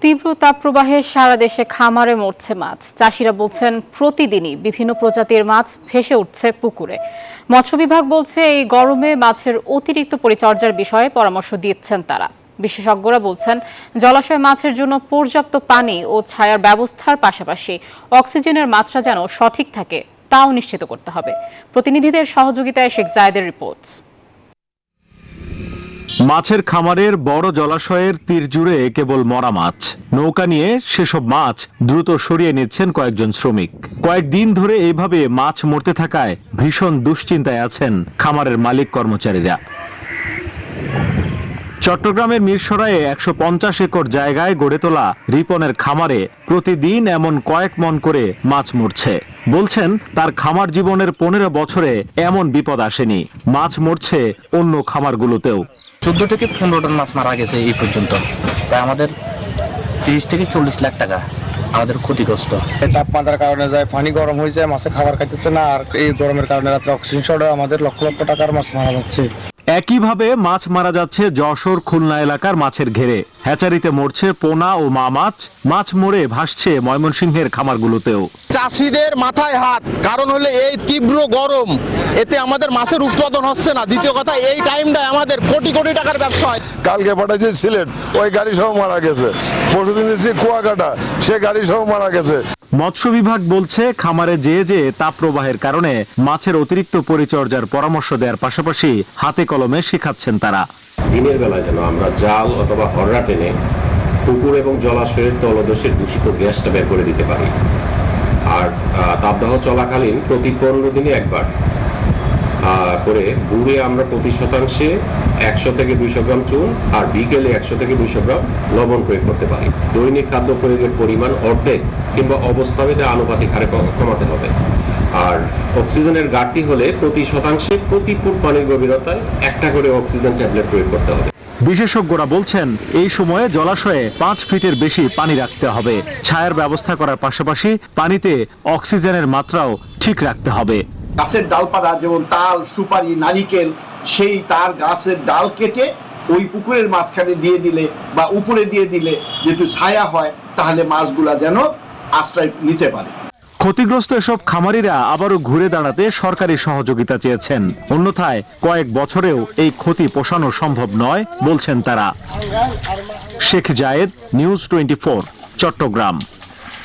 তীব্র তাপপ্রবাহে সারা দেশে খামারে মরছে মাছ। চাষিরা বলছেন প্রতিদিনই বিভিন্ন প্রজাতির মাছ ভেসে উঠছে পুকুরে। মৎস্য বিভাগ বলছে এই গরমে মাছের অতিরিক্ত পরিচর্যার বিষয়ে পরামর্শ দিচ্ছেন তারা। বিশেষজ্ঞরা বলছেন জলাশয়ে মাছের জন্য পর্যাপ্ত পানি ও ছায়ার ব্যবস্থার পাশাপাশি অক্সিজেনের মাত্রা যেন সঠিক থাকে তাও নিশ্চিত করতে হবে। প্রতিনিধিদের সহযোগিতায় শেখ জায়েদের রিপোর্ট। মাছের খামারের বড় জলাশয়ের তীর জুড়ে কেবল মরা মাছ। নৌকা নিয়ে সেসব মাছ দ্রুত সরিয়ে নিচ্ছেন কয়েকজন শ্রমিক। কয়েকদিন ধরে এইভাবে মাছ মরতে থাকায় ভীষণ দুশ্চিন্তায় আছেন খামারের মালিক কর্মচারীরা। চট্টগ্রামের মিরসরাইয়ে ১৫০ একর জায়গায় গড়ে তোলা রিপনের খামারে প্রতিদিন এমন কয়েক মন করে মাছ মরছে। বলছেন তার খামার জীবনের ১৫ বছরে এমন বিপদ আসেনি। মাছ মরছে অন্য খামারগুলোতেও। ১৪ থেকে ১৫ টন মাছ মারা গেছে এই পর্যন্ত। তাই আমাদের ৩০ থেকে ৪০ লাখ টাকা আমাদের ক্ষতিগ্রস্ত। তাপমাত্রার কারণে যায়, পানি গরম হয়ে যায়, মাছে খাবার খাইতেছে না। আর এই গরমের কারণে রাত্রে অক্সিজেন শর্টে আমাদের লক্ষ লক্ষ টাকার মাছ মারা যাচ্ছে। একইভাবে মাছ মারা যাচ্ছে যশোর খুলনা এলাকার মাছের ঘেরে। হ্যাচারিতে মরছে পোনা ও মা মাছ। মাছ মরে ভাসছে ময়মনসিংহের খামারগুলোতেও। চাষিদের মাথায় হাত, কারণ হলে এই তীব্র গরম, এতে আমাদের মাছের উৎপাদন হচ্ছে না। দ্বিতীয় কথা, এই টাইমটায় আমাদের কোটি কোটি টাকার ব্যবসা হয়। কালকে পাঠাইছি সিলেট, ওই গাড়ি সহ মারা গেছে। পরশুদিন দিয়েছি কুয়াকাটা, সে গাড়ি সহ মারা গেছে। মৎস্য বিভাগ বলছে খামারে যে তাপপ্রবাহের কারণে মাছের অতিরিক্ত পরিচর্যার পরামর্শ দেওয়ার পাশাপাশি হাতে কলমে শেখাচ্ছেন তারা। দিনের বেলায় যেন আমরা জাল অথবা হররা টেনে পুকুর এবং জলাশয়ের তলদেশের দূষিত গ্যাসটা বের করে দিতে পারি। আর তাপদাহ চলাকালীন প্রতি ১৫ দিনে একবার করে বুড়ে আমরা প্রতি শতাংশে ১০০ থেকে ২০০ গ্রাম চুন আর বিকেলে ১০০ থেকে ২০০ গ্রাম লবণ প্রয়োগ করতে পারি। দৈনিক খাদ্য প্রয়োগের পরিমাণ অর্ধেক কিংবা অবস্থাবিতে আনুপাতিক হারে কমাতে হবে। আর অক্সিজেনের ঘাটতি হলে প্রতি শতাংশে প্রতি ফুট পানির গভীরতায় একটা করে অক্সিজেন ট্যাবলেট প্রয়োগ করতে হবে। বিশেষজ্ঞরা বলছেন এই সময়ে জলাশয়ে ৫ ফিটের বেশি পানি রাখতে হবে। ছায়ার ব্যবস্থা করার পাশাপাশি পানিতে অক্সিজেনের মাত্রাও ঠিক রাখতে হবে। গাছের ডালপালা যেমন তাল, সুপারি, নারিকেল, সেই তার গাছের ডাল কেটে ওই পুকুরের মাঝখানে দিয়ে দিলে বা উপরে দিয়ে দিলে যেটু ছায়া হয়, তাহলে মাছগুলা যেন আশ্রয় নিতে পারে। ক্ষতিগ্রস্ত এসব খামারিরা আবারও ঘুরে দাঁড়াতে সরকারি সহযোগিতা চেয়েছেন। অন্যথায় কয়েক বছরেও এই ক্ষতি পোষানো সম্ভব নয় বলছেন তারা। শেখ জায়েদ, নিউজ 24, চট্টগ্রাম।